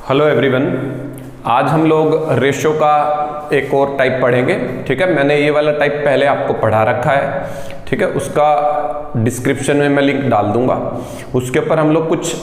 Hello everyone, आज हम लोग रेशो का एक और टाइप पढ़ेंगे। ठीक है, मैंने ये वाला टाइप पहले आपको पढ़ा रखा है। ठीक है, उसका डिस्क्रिप्शन में मैं लिंक डाल दूंगा। उसके ऊपर हम लोग कुछ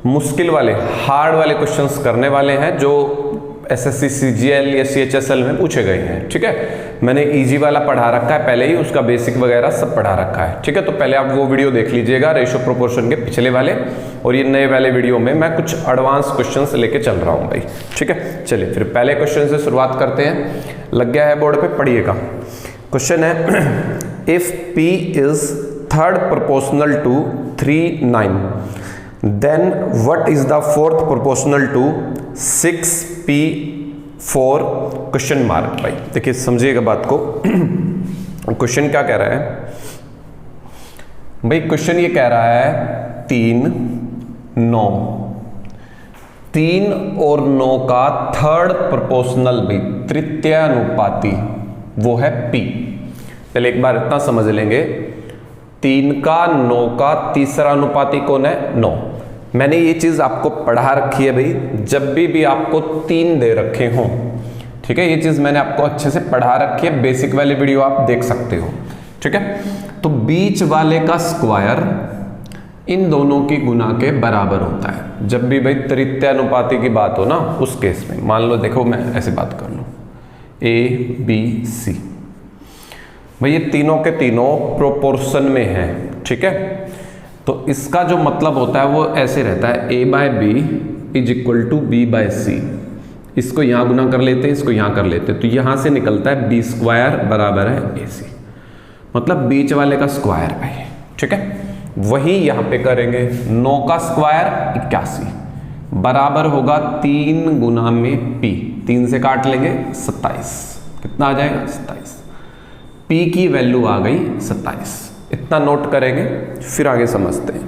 मुश्किल वाले हार्ड वाले क्वेश्चंस करने वाले हैं जो एसएससी सीजीएल या सीएचएसएल में पूछे गए हैं। ठीक है, मैंने इजी वाला पढ़ा रखा है पहले ही, उसका बेसिक वगैरह सब पढ़ा रखा है। ठीक है, तो पहले आप वो वीडियो देख लीजिएगा रेशो प्रोपोर्शन के पिछले वाले, और ये नए वाले वीडियो में मैं कुछ एडवांस क्वेश्चंस लेके चल रहा हूँ भाई। ठीक है, चलिए फिर पहले क्वेश्चन से शुरुआत करते हैं। लग गया है बोर्ड पे, पढ़िएगा। क्वेश्चन है if P is third proportional to 3, 9 then what is the fourth proportional to 6P 4 question mark. भाई देखिए, समझिएगा बात को। क्वेश्चन क्या कह रहा है भाई? क्वेश्चन ये कह रहा है 3, 9, 3 और 9 का थर्ड प्रोपोर्शनल भाई तृतीय अनुपाती वो है P। पहले एक बार इतना समझ लेंगे, 3 का 9 का तीसरा अनुपाती कौन है? 9। मैंने ये चीज आपको पढ़ा रखी है भाई, जब भी आपको 3 दे रखे हों। ठीक है, ये चीज मैंने आपको अच्छे से पढ़ा रखी है, बेसिक वाली वीडियो आप देख सकते हो। ठीक है, तो बीच वाले का स्क्वायर इन दोनों की गुना के बराबर होता है। जब भी भाई तृतीय अनुपाती की बात हो ना, उस केस में मान लो, देखो मैं ऐसे बात कर लूं, A B C भाई, ये तीनों के तीनों प्रोपोर्शन में है। ठीक है, तो इसका जो मतलब होता है वो ऐसे रहता है, A by B is equal to B by C. इसको यहां गुना कर लेते हैं, इसको यहां कर लेते हैं, तो यहां से निकलता है B स्क्वायर बराबर है AC, मतलब बीच वाले का स्क्वायर भाई। ठीक है, वही यहां पे करेंगे। 9 का स्क्वायर 81 बराबर होगा 3 गुना में P, 3 से काट लेंगे 27, कितना आ जाएगा? 27। P की वैल्यू आ गई 27। इतना नोट करेंगे, फिर आगे समझते हैं।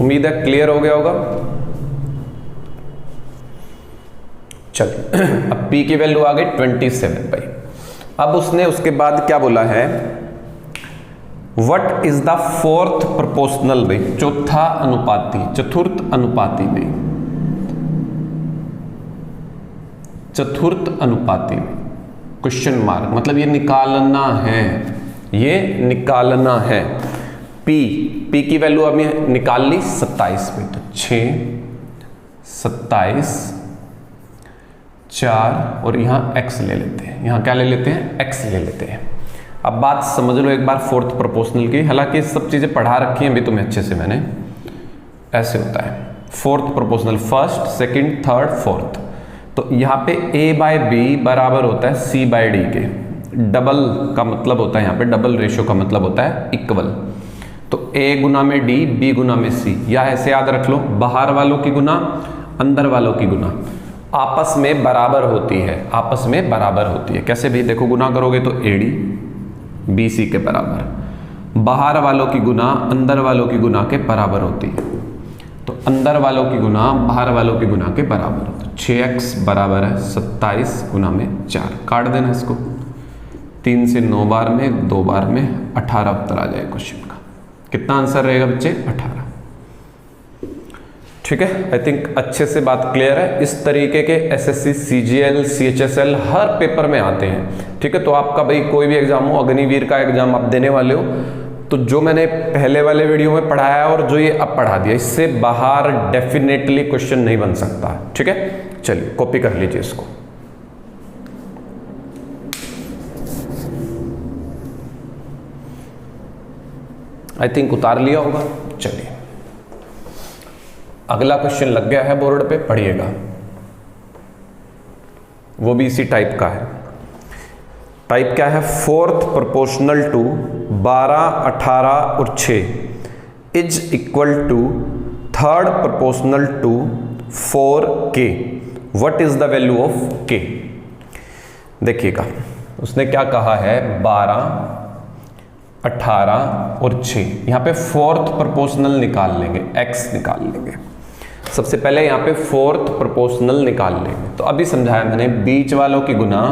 उम्मीद है क्लियर हो गया होगा। चलिए, अब P की वैल्यू आ गई 27 भाई। अब उसने उसके बाद क्या बोला है? What is the fourth proportional भाई, चौथा अनुपाती, चतुर्थ अनुपाती भाई, चतुर्थ अनुपाती में क्वेश्चन मार्क, मतलब ये निकालना है, ये निकालना है। P की वैल्यू अभी निकाल ली 27 में, तो 6, 27, 4 और यहां x ले लेते हैं। यहां क्या ले लेते हैं? x ले लेते हैं। अब बात समझ लो एक बार फोर्थ प्रोपोर्शनल की, हालांकि सब चीजें पढ़ा रखी हैं अभी तुम्हें अच्छे से मैंने। ऐसे होता है fourth proportional, first, second, third, fourth. तो यहाँ पे A बाय बी बराबर होता है C बाय डी के। डबल का मतलब होता है यहाँ पे, डबल रेशियो का मतलब होता है इक्वल। तो A गुना में D, B गुना में C, या ऐसे याद रख लो, बाहर वालों की गुना अंदर वालों की गुना आपस में बराबर होती है, आपस में बराबर होती है। कैसे भी देखो, गुना करोगे तो AD BC के बराबर, बाहर वालों की गुना अंदर वालों की गुना के बराबर होती है। तो अंदर वालों की गुना बाहर वालों की गुना के बराबर। तो 6x बराबर है 27 गुना में 4, काट देना इसको। 3 से 9 बार में, 2 बार में 18 उत्तर आ जाए क्वेश्चन का। कितना आंसर रहेगा बच्चे? 18। ठीक है, आई थिंक अच्छे से बात क्लियर है। इस तरीके के एसएससी सीजीएल सीएचएसएल हर पेपर में आते हैं। ठीक है, तो आपका भाई कोई भी एग्जाम हो, अग्निवीर का एग्जाम आप देने वाले हो, तो जो मैंने पहले वाले वीडियो में पढ़ाया और जो ये अब पढ़ा दिया, इससे बाहर डेफिनेटली क्वेश्चन नहीं बन सकता। ठीक है, चलिए कॉपी कर लीजिए इसको। आई थिंक उतार लिया होगा। चलिए, अगला क्वेश्चन लग गया है बोर्ड पे, पढ़िएगा। वो भी इसी टाइप का है। टाइप क्या है? फोर्थ प्रोपोर्शनल टू 12, 18 और 6 is equal to third proportional to 4K। What is the value of K? देखिएगा, उसने क्या कहा है? 12, 18 और 6। यहां पे फोर्थ प्रोपोर्शनल निकाल लेंगे, x निकाल लेंगे। सबसे पहले यहां पे फोर्थ प्रोपोर्शनल निकाल लेंगे। तो अभी समझाया मैंने, बीच वालों की गुना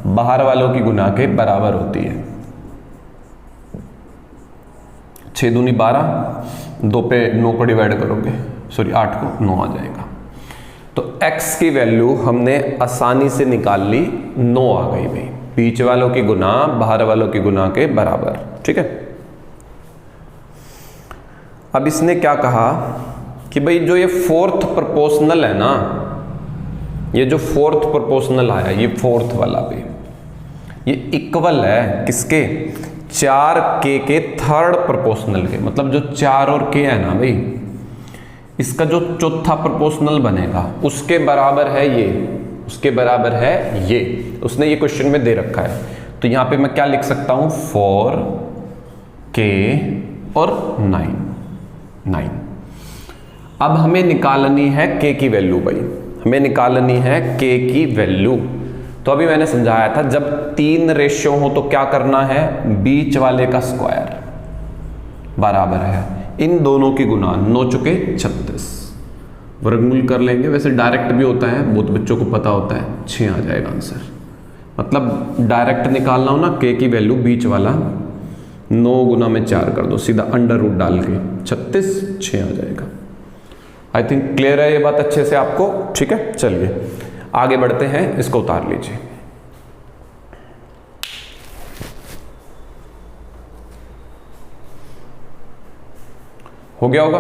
बाहर वालों की गुना के बराबर होती है। 6 दूनी 12, 2 पे 9 को डिवाइड करोगे, सॉरी 8 को, 9 आ जाएगा। तो x की वैल्यू हमने आसानी से निकाल ली, 9 आ गई भाई, बीच वालों की गुना बाहर वालों की गुना के बराबर। ठीक है, अब इसने क्या कहा कि भाई जो ये फोर्थ प्रोपोर्शनल है ना, ये जो फोर्थ प्रोपोर्शनल आया, ये फोर्थ वाला भी, ये इक्वल है किसके, 4k के थर्ड प्रोपोर्शनल के। मतलब जो 4 और k है ना भाई, इसका जो चौथा प्रोपोर्शनल बनेगा उसके बराबर है ये, उसके बराबर है ये। उसने ये क्वेश्चन में दे रखा है, तो यहां पे मैं क्या लिख सकता हूं, 4k और 9। अब हमें निकालनी है k की वैल्यू भाई, हमें निकालनी है k की वैल्यू। तो अभी मैंने समझाया था, जब 3 रेशियो हो तो क्या करना है, बीच वाले का स्क्वायर बराबर है इन दोनों की गुना, 9 चुके 36, वर्गमूल कर लेंगे। वैसे डायरेक्ट भी होता है, बहुत बच्चों को पता होता है, 6 आ जाएगा आंसर। मतलब डायरेक्ट निकालना हो ना k की वैल्यू, बीच वाला 9 गुना में 4 कर दो, सीधा अंडर रूट डाल के 36, 6 आ जाएगा। आई थिंक क्लियर है ये बात अच्छे से आपको। ठीक है, चलिए आगे बढ़ते हैं, इसको उतार लीजिए। हो गया होगा।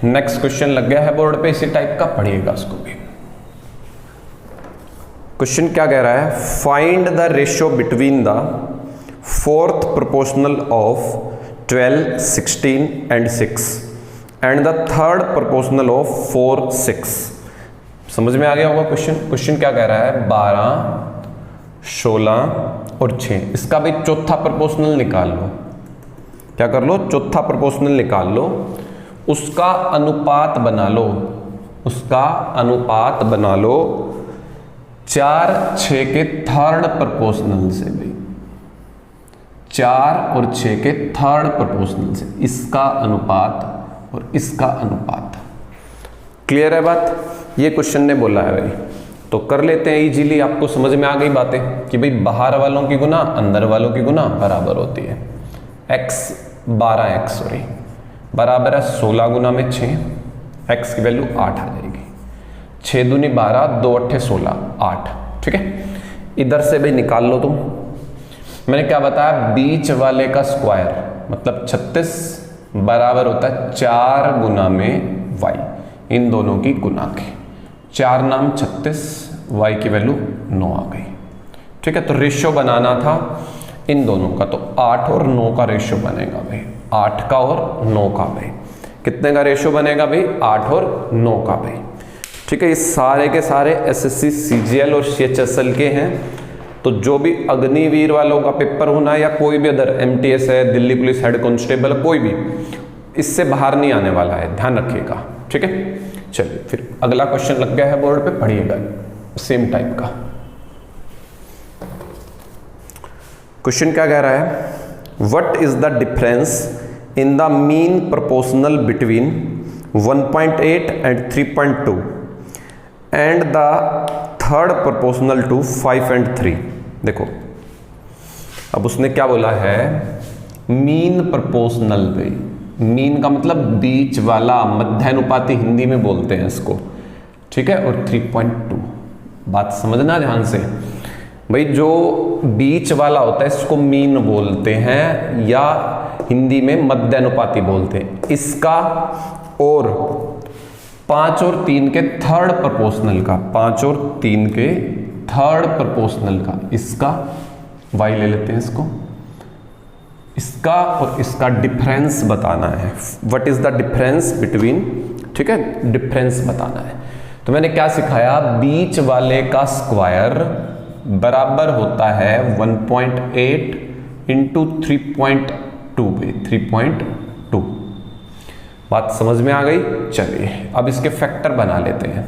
नेक्स्ट क्वेश्चन लग गया है बोर्ड पे इसी टाइप का, पढ़िएगा उसको भी। क्वेश्चन क्या कह रहा है, find the ratio between the fourth proportional of 12, 16 and 6 and the third proportional of 4, 6। समझ में आ गया होगा क्वेश्चन। क्वेश्चन क्या कह रहा है, 12, 16 और 6, इसका भी चौथा प्रोपोर्शनल निकाल लो। क्या कर लो, चौथा प्रोपोर्शनल निकाल लो, उसका अनुपात बना लो, उसका अनुपात बना लो 4, 6 के थर्ड प्रोपोर्शनल से भाई, 4 और 6 के थर्ड प्रोपोर्शनल से, इसका अनुपात और इसका अनुपात। क्लियर है बात, ये क्वेश्चन ने बोला है भाई, तो कर लेते हैं इजीली। आपको समझ में आ गई बातें कि भाई बाहर वालों की गुना अंदर वालों की गुना बराबर होती है। x सॉरी बराबर है 16 गुना में 6, x की वैल्यू 8 आ जाएगी। 6 दूनी 12, 2 8 16, 8। ठीक है, इधर से भाई निकाल लो तुम। मैंने क्या बताया, बीच वाले का स्क्वायर मतलब 36 बराबर होता है 4 गुना में y, इन दोनों की गुना के। 4 नाम 36, y की वैल्यू 9 आ गई। ठीक है, तो रेशियो बनाना था इन दोनों का, तो 8 और 9 का रेशियो बनेगा भाई, 8 का और 9 का भाई। कितने का रेशियो बनेगा भाई, 8 और 9 का भाई। ठीक है, ये सारे के सारे SSC, CGL और CHSL के हैं। तो जो भी अग्निवीर वालों का पेपर होना है या कोई भी अदर MTS है, दिल्ली पुलिस हेड कांस्टेबल, कोई भी इससे बाहर नहीं आने वाला है, ध्यान रखिएगा। ठीक है, चलिए फिर अगला क्वेश्चन लग गया है बोर्ड पे, पढ़िएगा सेम टाइप का। क्वेश्चन क्या कह रहा है, what is the difference in the mean proportional between 1.8 and 3.2 and the third proportional to 5 and 3। देखो अब उसने क्या बोला है, मीन प्रोपोर्शनल भाई, मीन का मतलब बीच वाला, मध्यानुपाती हिंदी में बोलते हैं इसको। ठीक है, और 3.2, बात समझना ध्यान से भाई, जो बीच वाला होता है इसको मीन बोलते हैं या हिंदी में मध्यानुपाती बोलते हैं। इसका और 5 और 3 के थर्ड प्रोपोर्शनल का, 5 और 3 के थर्ड प्रोपोर्शनल का, इसका y ले लेते हैं इसको, इसका और इसका डिफरेंस बताना है। What is the difference between, ठीक है, डिफरेंस बताना है। तो मैंने क्या सिखाया, बीच वाले का स्क्वायर बराबर होता है 1.8 इंटू 3.2 पे, 3.2। बात समझ में आ गई। चलिए अब इसके फैक्टर बना लेते हैं।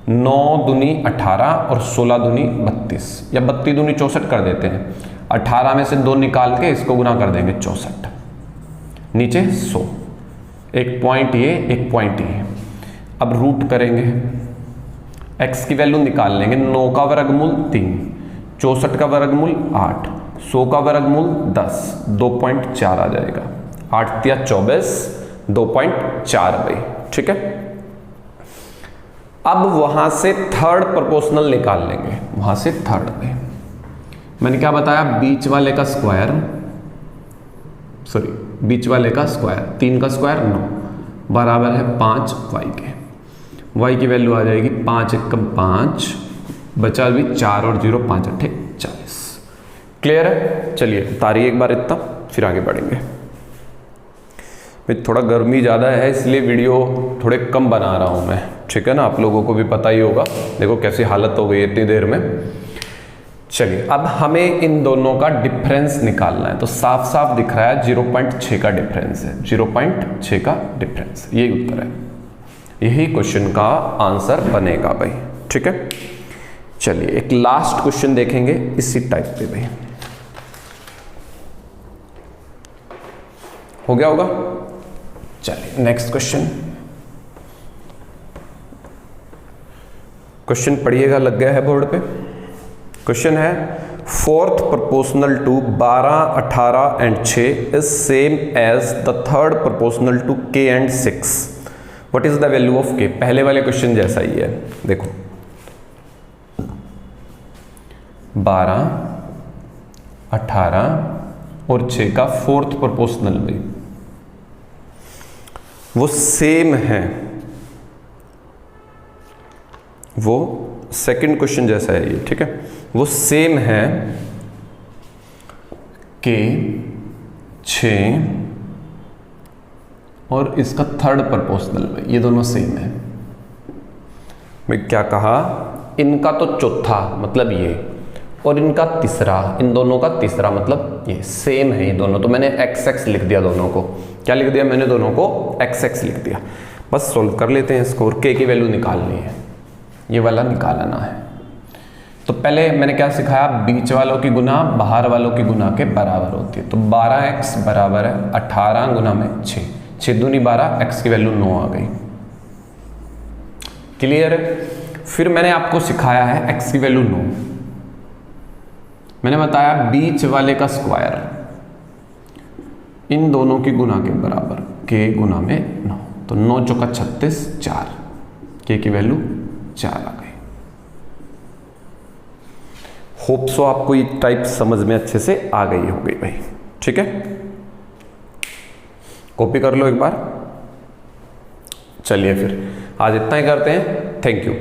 9 दूनी 18 और 16 दूनी 32 या 32 दूनी 64 कर देते हैं। 18 में से 2 निकाल के इसको गुना कर देंगे 64, नीचे 100, एक पॉइंट ये, एक पॉइंट ये। अब रूट करेंगे, x की वैल्यू निकाल लेंगे। 9 का वर्गमूल 3, 64 का वर्गमूल 8, 100 का वर्गमूल 10, 2.4 आ जाएगा। 8 तिया 24, 2.4 भाई, ठीक है। अब वहां से थर्ड प्रोपोर्शनल निकाल लेंगे, वहां से थर्ड में मैंने क्या बताया, बीच वाले का स्क्वायर, बीच वाले का स्क्वायर, 3 का स्क्वायर 9 बराबर है 5 वाई के। वाई की वैल्यू आ जाएगी 5 एकम 5, बचा भी 4 और 0, 5 8 40। क्लियर है? चलिए उतारिए एक बार इतना, फिर आगे बढ़ेंगे। थोड़ा गर्मी ज़्यादा है इसलिए वीडियो थोड़े कम बना रहा हूँ मैं, ठीक है ना। आप लोगों को भी पता ही होगा, देखो कैसी हालत हो गई इतनी देर में। चलिए अब हमें इन दोनों का डिफरेंस निकालना है, तो साफ साफ दिख रहा है 0.6 का डिफरेंस है, 0.6 का डिफरेंस, यही उत्तर है, यही क्वेश्चन का आंसर बनेगा भाई, ठीक है। चलिए एक लास्ट क्वेश्चन देखेंगे इसी टाइप पे भाई, हो गया होगा। चलिए नेक्स्ट क्वेश्चन, क्वेश्चन पढ़िएगा, लग गया है बोर्ड पे। क्वेश्चन है 4th proportional to 12, 18 and 6 is same as the 3rd proportional to k and 6. What is the value of k? पहले वाले क्वेश्चन जैसा ही है, देखो 12, 18 और 6 का 4th प्रोपोर्शनल में वो सेम है, वो सेकंड क्वेश्चन जैसा है ये, ठीक है, वो सेम है के 6 और इसका 3rd प्रोपोर्शनल में, ये दोनों सेम है। मैं क्या कहा, इनका तो चौथा मतलब ये, और इनका तीसरा, इन दोनों का तीसरा मतलब ये, सेम है ये दोनों। तो मैंने XX लिख दिया दोनों को, क्या लिख दिया मैंने, दोनों को XX लिख दिया। बस सोल्व कर लेते हैं इसको, और k की वैल्यू निकालनी है, ये वाला निकालना है। तो पहले मैंने क्या सिखाया, बीच वालों की गुना बाहर वालों की गुना के बराबर होती है। तो 12x बराबर है 18 गुना में 6, 6 दूनी 12, x की वैल्यू 9 आ गई। क्लियर है? फिर मैंने आपको सिखाया है x की वैल्यू 9, मैंने बताया बीच वाले का स्क्वायर इन दोनों की गुना के बराबर, k गुना में 9, तो 9 चौका 36, 4, k की वैल्यू 4 आ गई। होप सो आपको ये टाइप समझ में अच्छे से आ गई होगी भाई, ठीक है। कॉपी कर लो एक बार। चलिए फिर आज इतना ही करते हैं, थैंक यू।